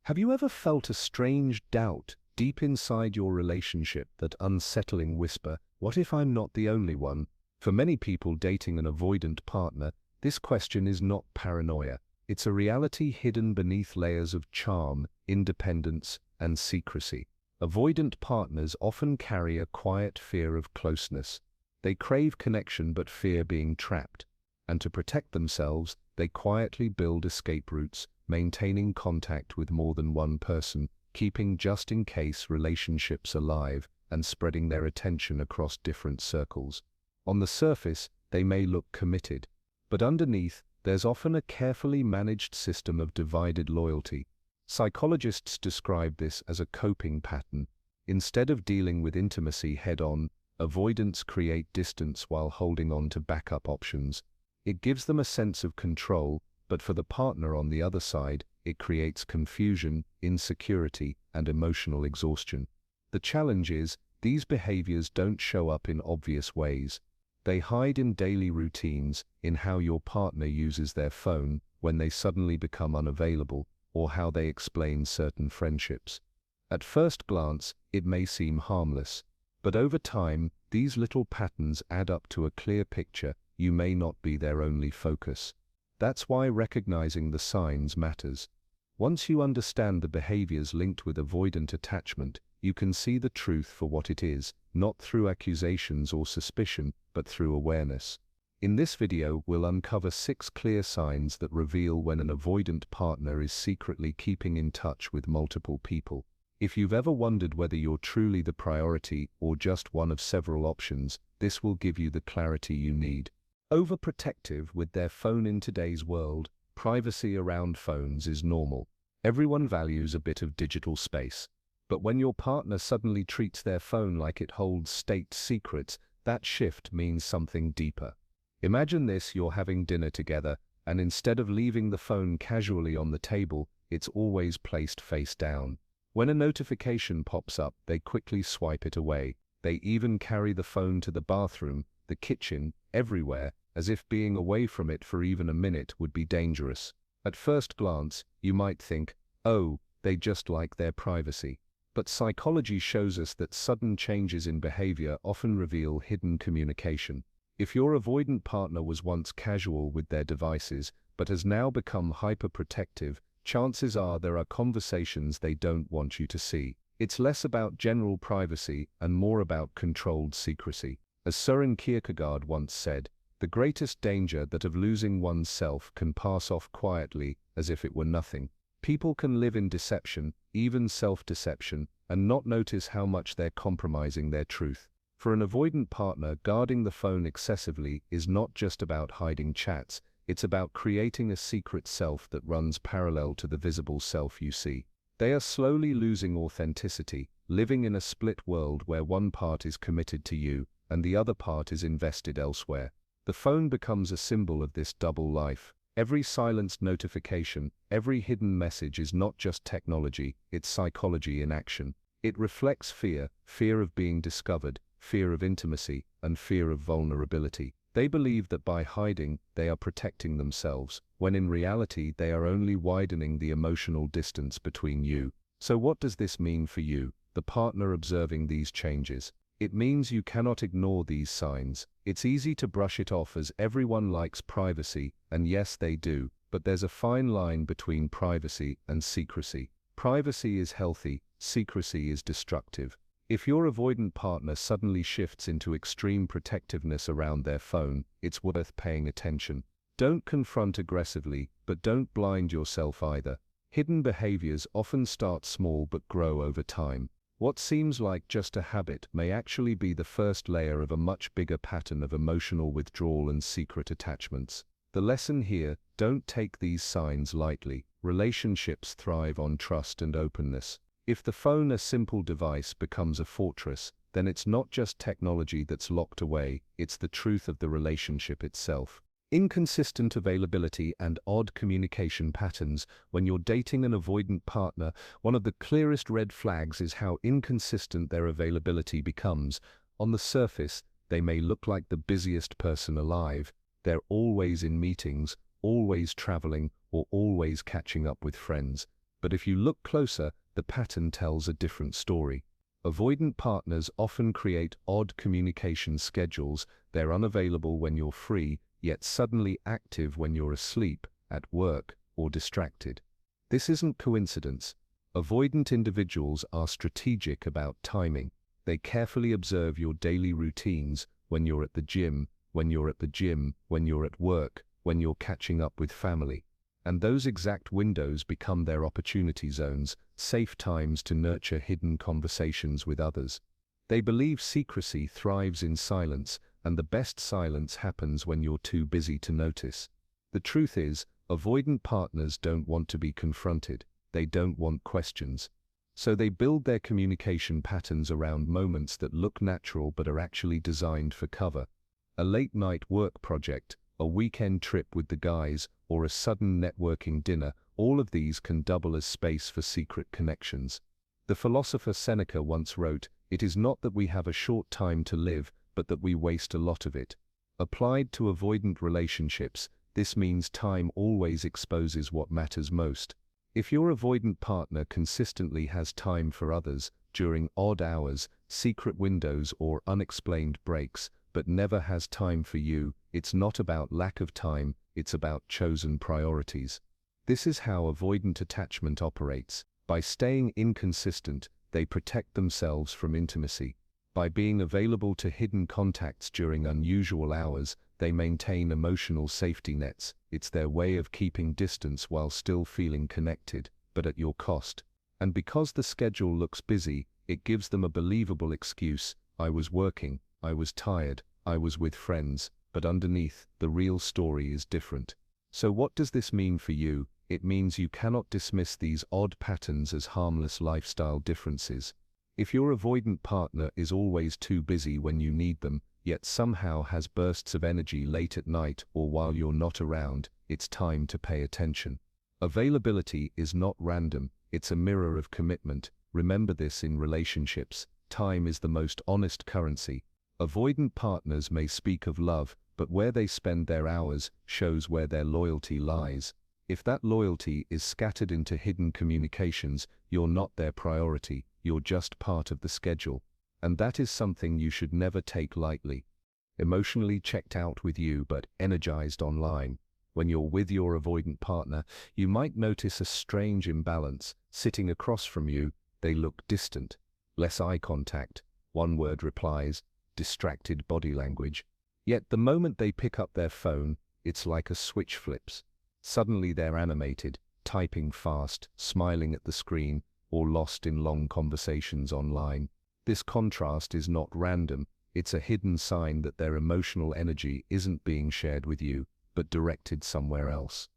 Have you ever felt a strange doubt deep inside your relationship, that unsettling whisper, "What if I'm not the only one?" For many people dating an avoidant partner, this question is not paranoia. It's a reality hidden beneath layers of charm, independence, and secrecy. Avoidant partners often carry a quiet fear of closeness. They crave connection but fear being trapped. And to protect themselves, they quietly build escape routes, maintaining contact with more than one person, keeping just-in-case relationships alive, and spreading their attention across different circles. On the surface, they may look committed, but underneath, there's often a carefully managed system of divided loyalty. Psychologists describe this as a coping pattern. Instead of dealing with intimacy head-on, avoidants create distance while holding on to backup options. It gives them a sense of control, but for the partner on the other side, it creates confusion, insecurity, and emotional exhaustion. The challenge is, these behaviors don't show up in obvious ways. They hide in daily routines, in how your partner uses their phone when they suddenly become unavailable, or how they explain certain friendships. At first glance, it may seem harmless, but over time, these little patterns add up to a clear picture. You may not be their only focus. That's why recognizing the signs matters. Once you understand the behaviors linked with avoidant attachment, you can see the truth for what it is, not through accusations or suspicion, but through awareness. In this video, we'll uncover 6 clear signs that reveal when an avoidant partner is secretly keeping in touch with multiple people. If you've ever wondered whether you're truly the priority or just one of several options, this will give you the clarity you need. Overprotective with their phone. In today's world, privacy around phones is normal. Everyone values a bit of digital space. But when your partner suddenly treats their phone like it holds state secrets, that shift means something deeper. Imagine this: you're having dinner together, and instead of leaving the phone casually on the table, it's always placed face down. When a notification pops up, they quickly swipe it away. They even carry the phone to the bathroom, the kitchen, everywhere, as if being away from it for even a minute would be dangerous. At first glance, you might think, oh, they just like their privacy. But psychology shows us that sudden changes in behavior often reveal hidden communication. If your avoidant partner was once casual with their devices, but has now become hyperprotective, chances are there are conversations they don't want you to see. It's less about general privacy and more about controlled secrecy. As Søren Kierkegaard once said, the greatest danger that of losing oneself can pass off quietly as if it were nothing. People can live in deception, even self-deception, and not notice how much they're compromising their truth. For an avoidant partner, guarding the phone excessively is not just about hiding chats, it's about creating a secret self that runs parallel to the visible self you see. They are slowly losing authenticity, living in a split world where one part is committed to you, and the other part is invested elsewhere. The phone becomes a symbol of this double life. Every silenced notification, every hidden message is not just technology, it's psychology in action. It reflects fear, fear of being discovered, fear of intimacy, and fear of vulnerability. They believe that by hiding, they are protecting themselves, when in reality they are only widening the emotional distance between you. So what does this mean for you, the partner observing these changes? It means you cannot ignore these signs. It's easy to brush it off as everyone likes privacy, and yes, they do, but there's a fine line between privacy and secrecy. Privacy is healthy, secrecy is destructive. If your avoidant partner suddenly shifts into extreme protectiveness around their phone, it's worth paying attention. Don't confront aggressively, but don't blind yourself either. Hidden behaviors often start small but grow over time. What seems like just a habit may actually be the first layer of a much bigger pattern of emotional withdrawal and secret attachments. The lesson here: don't take these signs lightly. Relationships thrive on trust and openness. If the phone, a simple device, becomes a fortress, then it's not just technology that's locked away, it's the truth of the relationship itself. Inconsistent availability and odd communication patterns. When you're dating an avoidant partner, one of the clearest red flags is how inconsistent their availability becomes. On the surface, they may look like the busiest person alive. They're always in meetings, always traveling, or always catching up with friends. But if you look closer, the pattern tells a different story. Avoidant partners often create odd communication schedules. They're unavailable when you're free, yet suddenly active when you're asleep, at work, or distracted. This isn't coincidence. Avoidant individuals are strategic about timing. They carefully observe your daily routines, when you're at the gym, when you're at work, when you're catching up with family. And those exact windows become their opportunity zones, safe times to nurture hidden conversations with others. They believe secrecy thrives in silence, and the best silence happens when you're too busy to notice. The truth is, avoidant partners don't want to be confronted. They don't want questions. So they build their communication patterns around moments that look natural but are actually designed for cover. A late-night work project, a weekend trip with the guys, or a sudden networking dinner, all of these can double as space for secret connections. The philosopher Seneca once wrote, "It is not that we have a short time to live, but that we waste a lot of it." Applied to avoidant relationships, this means time always exposes what matters most. If your avoidant partner consistently has time for others, during odd hours, secret windows, or unexplained breaks, but never has time for you, it's not about lack of time, it's about chosen priorities. This is how avoidant attachment operates. By staying inconsistent, they protect themselves from intimacy. By being available to hidden contacts during unusual hours, they maintain emotional safety nets. It's their way of keeping distance while still feeling connected, but at your cost. And because the schedule looks busy, it gives them a believable excuse. I was working, I was tired, I was with friends, but underneath, the real story is different. So what does this mean for you? It means you cannot dismiss these odd patterns as harmless lifestyle differences. If your avoidant partner is always too busy when you need them, yet somehow has bursts of energy late at night or while you're not around, it's time to pay attention. Availability is not random, it's a mirror of commitment. Remember this in relationships. Time is the most honest currency. Avoidant partners may speak of love, but where they spend their hours shows where their loyalty lies. If that loyalty is scattered into hidden communications, you're not their priority, you're just part of the schedule. And that is something you should never take lightly. Emotionally checked out with you but energized online. When you're with your avoidant partner, you might notice a strange imbalance. Sitting across from you, they look distant. Less eye contact, one-word replies, distracted body language. Yet the moment they pick up their phone, it's like a switch flips. Suddenly they're animated, typing fast, smiling at the screen, or lost in long conversations online. This contrast is not random, it's a hidden sign that their emotional energy isn't being shared with you, but directed somewhere else.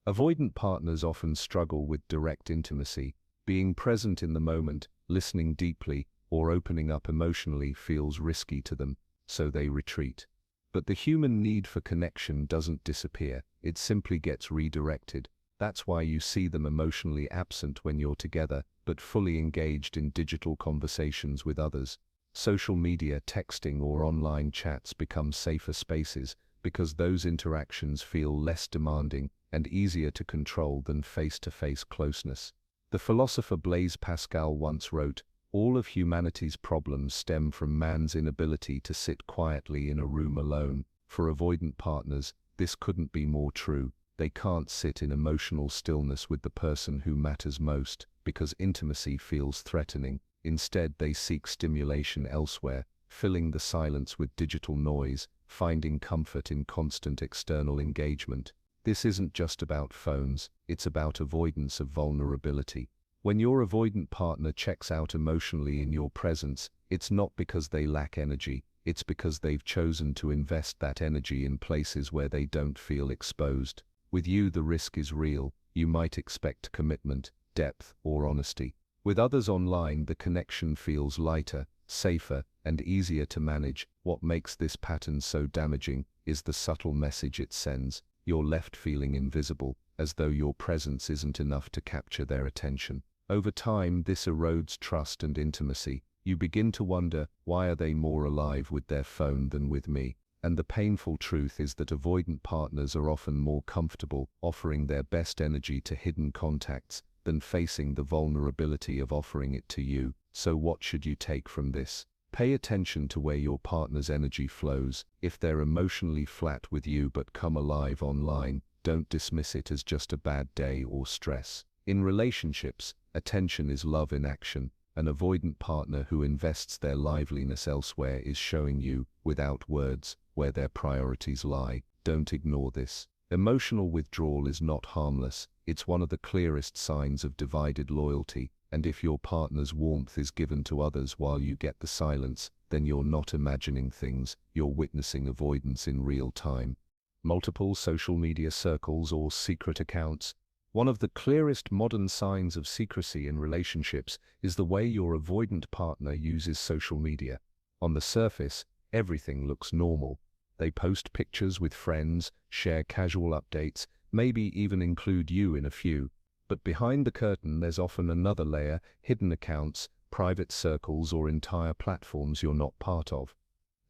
Avoidant partners often struggle with direct intimacy. Being present in the moment, listening deeply, or opening up emotionally feels risky to them, so they retreat. But the human need for connection doesn't disappear, it simply gets redirected. That's why you see them emotionally absent when you're together, but fully engaged in digital conversations with others. Social media, texting, or online chats become safer spaces because those interactions feel less demanding and easier to control than face-to-face closeness. The philosopher Blaise Pascal once wrote, "All of humanity's problems stem from man's inability to sit quietly in a room alone." For avoidant partners, this couldn't be more true. They can't sit in emotional stillness with the person who matters most, because intimacy feels threatening. Instead, they seek stimulation elsewhere, filling the silence with digital noise, finding comfort in constant external engagement. This isn't just about phones, it's about avoidance of vulnerability. When your avoidant partner checks out emotionally in your presence, it's not because they lack energy, it's because they've chosen to invest that energy in places where they don't feel exposed. With you, the risk is real. You might expect commitment, depth, or honesty. With others online, the connection feels lighter, safer, and easier to manage. What makes this pattern so damaging is the subtle message it sends. You're left feeling invisible, as though your presence isn't enough to capture their attention. Over time, this erodes trust and intimacy. You begin to wonder, why are they more alive with their phone than with me? And the painful truth is that avoidant partners are often more comfortable offering their best energy to hidden contacts, than facing the vulnerability of offering it to you. So what should you take from this? Pay attention to where your partner's energy flows. If they're emotionally flat with you but come alive online, don't dismiss it as just a bad day or stress. In relationships, attention is love in action. An avoidant partner who invests their liveliness elsewhere is showing you, without words, where their priorities lie. Don't ignore this. Emotional withdrawal is not harmless. It's one of the clearest signs of divided loyalty. And if your partner's warmth is given to others while you get the silence, then you're not imagining things, you're witnessing avoidance in real time. Multiple social media circles or secret accounts. One of the clearest modern signs of secrecy in relationships is the way your avoidant partner uses social media. On the surface, everything looks normal. They post pictures with friends, share casual updates, maybe even include you in a few. But behind the curtain there's often another layer, hidden accounts, private circles or entire platforms you're not part of.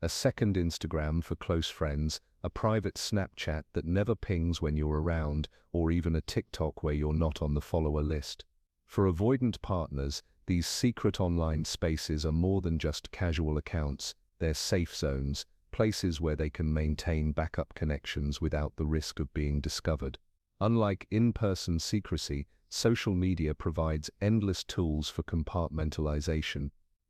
A second Instagram for close friends, a private Snapchat that never pings when you're around, or even a TikTok where you're not on the follower list. For avoidant partners, these secret online spaces are more than just casual accounts. They're safe zones, places where they can maintain backup connections without the risk of being discovered. Unlike in-person secrecy, social media provides endless tools for compartmentalization.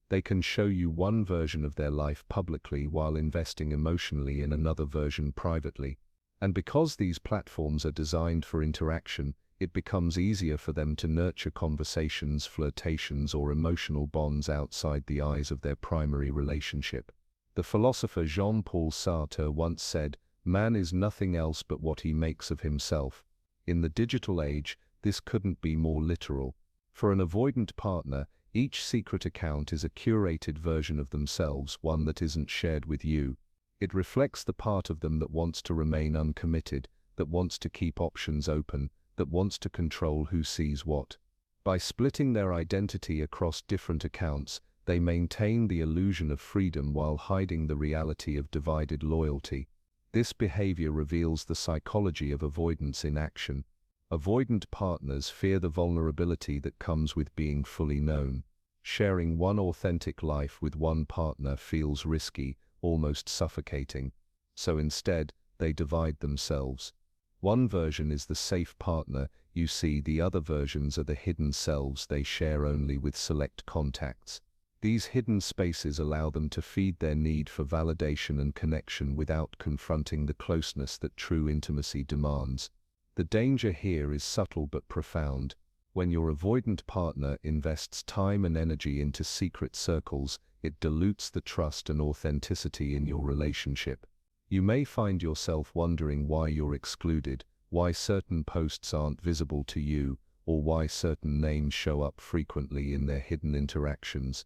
They can show you one version of their life publicly while investing emotionally in another version privately. And because these platforms are designed for interaction, it becomes easier for them to nurture conversations, flirtations, or emotional bonds outside the eyes of their primary relationship. The philosopher Jean-Paul Sartre once said, "Man is nothing else but what he makes of himself." In the digital age, this couldn't be more literal. For an avoidant partner, each secret account is a curated version of themselves, one that isn't shared with you. It reflects the part of them that wants to remain uncommitted, that wants to keep options open, that wants to control who sees what. By splitting their identity across different accounts, they maintain the illusion of freedom while hiding the reality of divided loyalty. This behavior reveals the psychology of avoidance in action. Avoidant partners fear the vulnerability that comes with being fully known. Sharing one authentic life with one partner feels risky, almost suffocating. So instead, they divide themselves. One version is the safe partner you see, the other versions are the hidden selves they share only with select contacts. These hidden spaces allow them to feed their need for validation and connection without confronting the closeness that true intimacy demands. The danger here is subtle but profound. When your avoidant partner invests time and energy into secret circles, it dilutes the trust and authenticity in your relationship. You may find yourself wondering why you're excluded, why certain posts aren't visible to you, or why certain names show up frequently in their hidden interactions.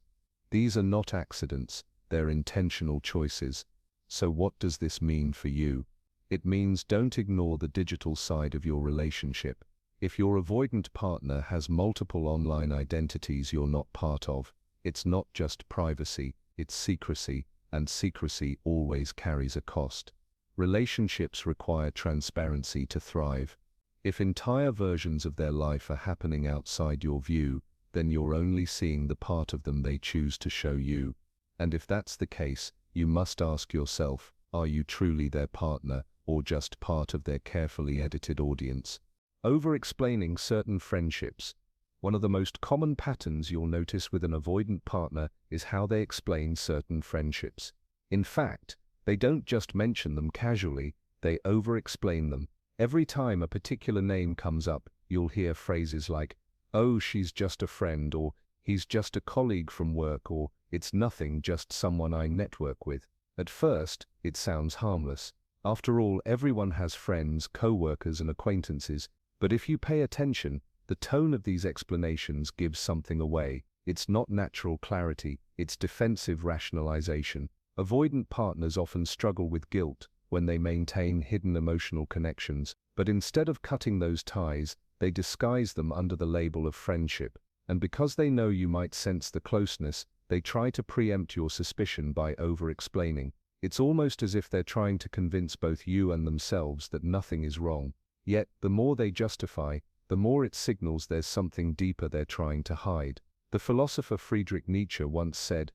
These are not accidents, they're intentional choices. So what does this mean for you? It means don't ignore the digital side of your relationship. If your avoidant partner has multiple online identities you're not part of, it's not just privacy, it's secrecy, and secrecy always carries a cost. Relationships require transparency to thrive. If entire versions of their life are happening outside your view, then you're only seeing the part of them they choose to show you. And if that's the case, you must ask yourself, are you truly their partner, or just part of their carefully edited audience? Over-explaining certain friendships. One of the most common patterns you'll notice with an avoidant partner is how they explain certain friendships. In fact, they don't just mention them casually, they over-explain them. Every time a particular name comes up, you'll hear phrases like, "Oh, she's just a friend," or "He's just a colleague from work," or "It's nothing, just someone I network with." At first, it sounds harmless. After all, everyone has friends, co-workers, and acquaintances. But if you pay attention, the tone of these explanations gives something away. It's not natural clarity, it's defensive rationalization. Avoidant partners often struggle with guilt when they maintain hidden emotional connections, but instead of cutting those ties, they disguise them under the label of friendship. And because they know you might sense the closeness, they try to preempt your suspicion by over-explaining. It's almost as if they're trying to convince both you and themselves that nothing is wrong. Yet, the more they justify, the more it signals there's something deeper they're trying to hide. The philosopher Friedrich Nietzsche once said,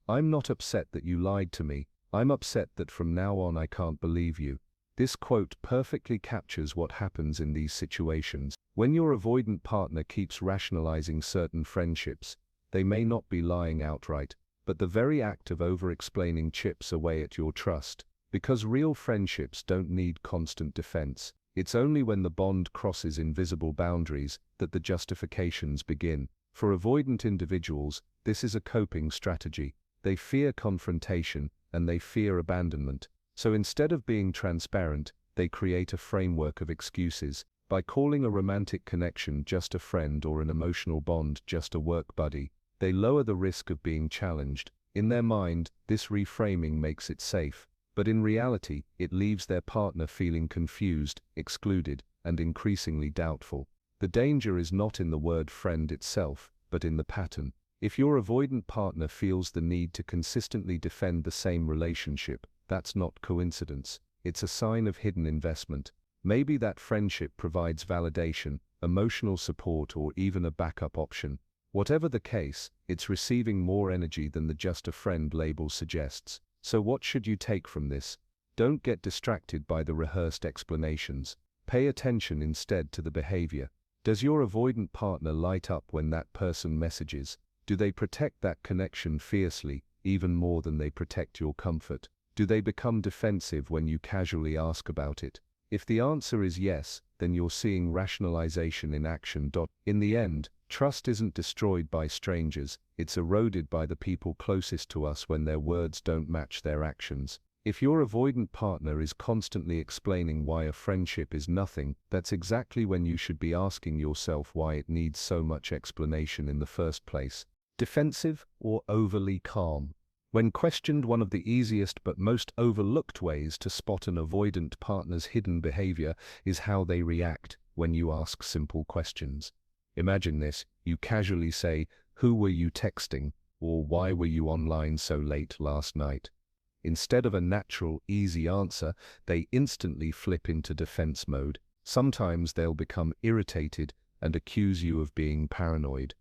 "I'm not upset that you lied to me, I'm upset that from now on I can't believe you." This quote perfectly captures what happens in these situations. When your avoidant partner keeps rationalizing certain friendships, they may not be lying outright, but the very act of over-explaining chips away at your trust. Because real friendships don't need constant defense. It's only when the bond crosses invisible boundaries that the justifications begin. For avoidant individuals, this is a coping strategy. They fear confrontation and they fear abandonment. So instead of being transparent, they create a framework of excuses. By calling a romantic connection just a friend or an emotional bond just a work buddy, they lower the risk of being challenged. In their mind, this reframing makes it safe. But in reality, it leaves their partner feeling confused, excluded, and increasingly doubtful. The danger is not in the word friend itself, but in the pattern. If your avoidant partner feels the need to consistently defend the same relationship, that's not coincidence. It's a sign of hidden investment. Maybe that friendship provides validation, emotional support, or even a backup option. Whatever the case, it's receiving more energy than the just a friend label suggests. So what should you take from this? Don't get distracted by the rehearsed explanations. Pay attention instead to the behavior. Does your avoidant partner light up when that person messages? Do they protect that connection fiercely, even more than they protect your comfort? Do they become defensive when you casually ask about it? If the answer is yes, then you're seeing rationalization in action. In the end, trust isn't destroyed by strangers, it's eroded by the people closest to us when their words don't match their actions. If your avoidant partner is constantly explaining why a friendship is nothing, that's exactly when you should be asking yourself why it needs so much explanation in the first place. Defensive or overly calm? When questioned, one of the easiest but most overlooked ways to spot an avoidant partner's hidden behavior is how they react when you ask simple questions. Imagine this: you casually say, "Who were you texting?" or "Why were you online so late last night?" Instead of a natural, easy answer, they instantly flip into defense mode. Sometimes they'll become irritated and accuse you of being paranoid.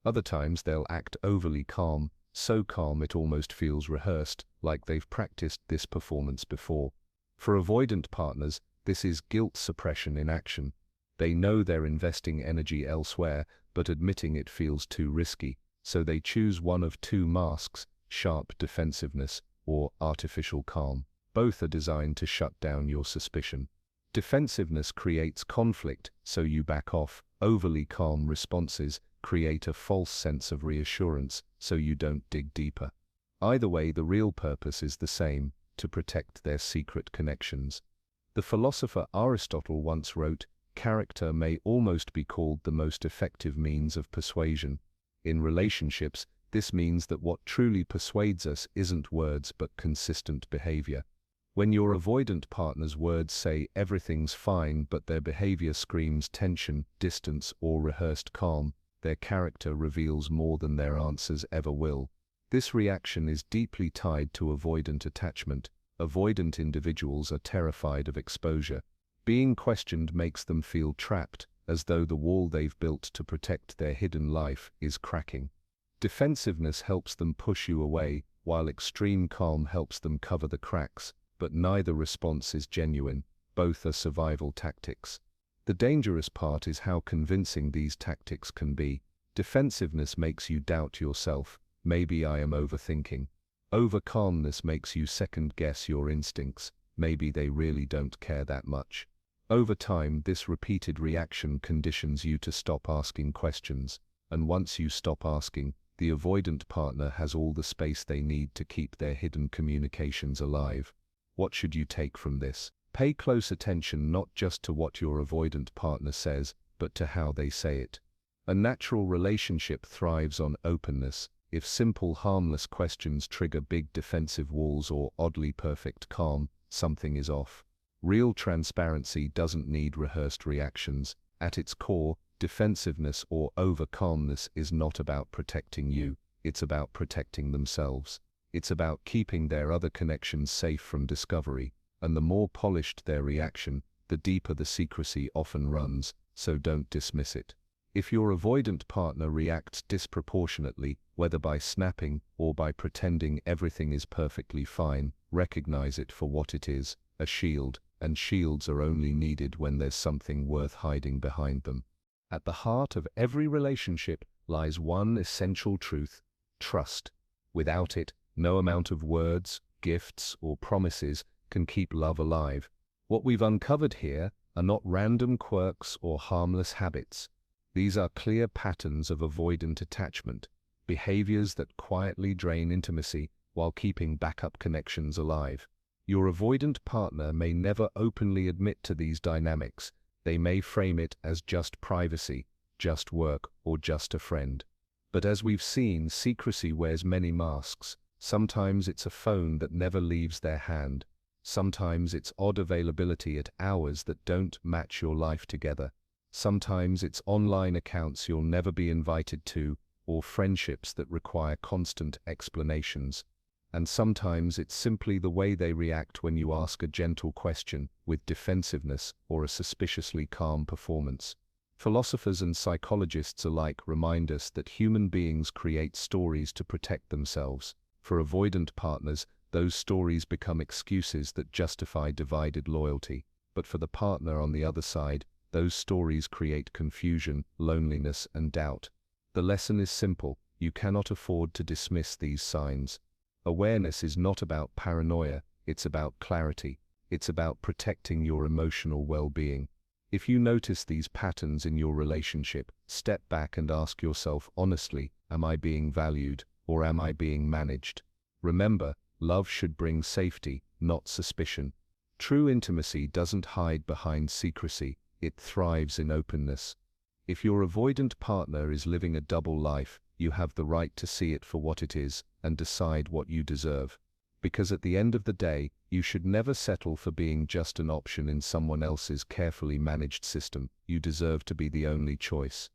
Other times they'll act overly calm, so calm it almost feels rehearsed, like they've practiced this performance before. For avoidant partners, this is guilt suppression in action. They know they're investing energy elsewhere, but admitting it feels too risky, so they choose one of two masks: sharp defensiveness or artificial calm. Both are designed to shut down your suspicion. Defensiveness creates conflict, so you back off. Overly calm responses create a false sense of reassurance, so you don't dig deeper. Either way, the real purpose is the same: to protect their secret connections. The philosopher Aristotle once wrote, "Character may almost be called the most effective means of persuasion." In relationships, this means that what truly persuades us isn't words but consistent behavior. When your avoidant partner's words say everything's fine but their behavior screams tension, distance, or rehearsed calm, their character reveals more than their answers ever will. This reaction is deeply tied to avoidant attachment. Avoidant individuals are terrified of exposure. Being questioned makes them feel trapped, as though the wall they've built to protect their hidden life is cracking. Defensiveness helps them push you away, while extreme calm helps them cover the cracks, but neither response is genuine. Both are survival tactics. The dangerous part is how convincing these tactics can be. Defensiveness makes you doubt yourself. Maybe I am overthinking. Over-calmness makes you second-guess your instincts. Maybe they really don't care that much. Over time, this repeated reaction conditions you to stop asking questions. And once you stop asking, the avoidant partner has all the space they need to keep their hidden communications alive. What should you take from this? Pay close attention not just to what your avoidant partner says, but to how they say it. A natural relationship thrives on openness. If simple, harmless questions trigger big defensive walls or oddly perfect calm, something is off. Real transparency doesn't need rehearsed reactions. At its core, defensiveness or over-calmness is not about protecting you, it's about protecting themselves. It's about keeping their other connections safe from discovery. And the more polished their reaction, the deeper the secrecy often runs. so don't dismiss it. If your avoidant partner reacts disproportionately, whether by snapping or by pretending everything is perfectly fine, recognize it for what it is, a shield, and shields are only needed when there's something worth hiding behind them. At the heart of every relationship lies one essential truth: trust. Without it, no amount of words, gifts, or promises can keep love alive. What we've uncovered here are not random quirks or harmless habits. These are clear patterns of avoidant attachment, behaviors that quietly drain intimacy while keeping backup connections alive. Your avoidant partner may never openly admit to these dynamics. They may frame it as just privacy, just work, or just a friend. But as we've seen, secrecy wears many masks. Sometimes it's a phone that never leaves their hand. Sometimes it's odd availability at hours that don't match your life together. Sometimes it's online accounts you'll never be invited to, or friendships that require constant explanations. And sometimes it's simply the way they react when you ask a gentle question, with defensiveness or a suspiciously calm performance. Philosophers and psychologists alike remind us that human beings create stories to protect themselves. For avoidant partners, those stories become excuses that justify divided loyalty. But for the partner on the other side, those stories create confusion, loneliness, and doubt. The lesson is simple: you cannot afford to dismiss these signs. Awareness is not about paranoia, it's about clarity. It's about protecting your emotional well-being. If you notice these patterns in your relationship, step back and ask yourself honestly, am I being valued, or am I being managed? Remember, love should bring safety, not suspicion. True intimacy doesn't hide behind secrecy, it thrives in openness. If your avoidant partner is living a double life, you have the right to see it for what it is and decide what you deserve. Because at the end of the day, you should never settle for being just an option in someone else's carefully managed system. You deserve to be the only choice.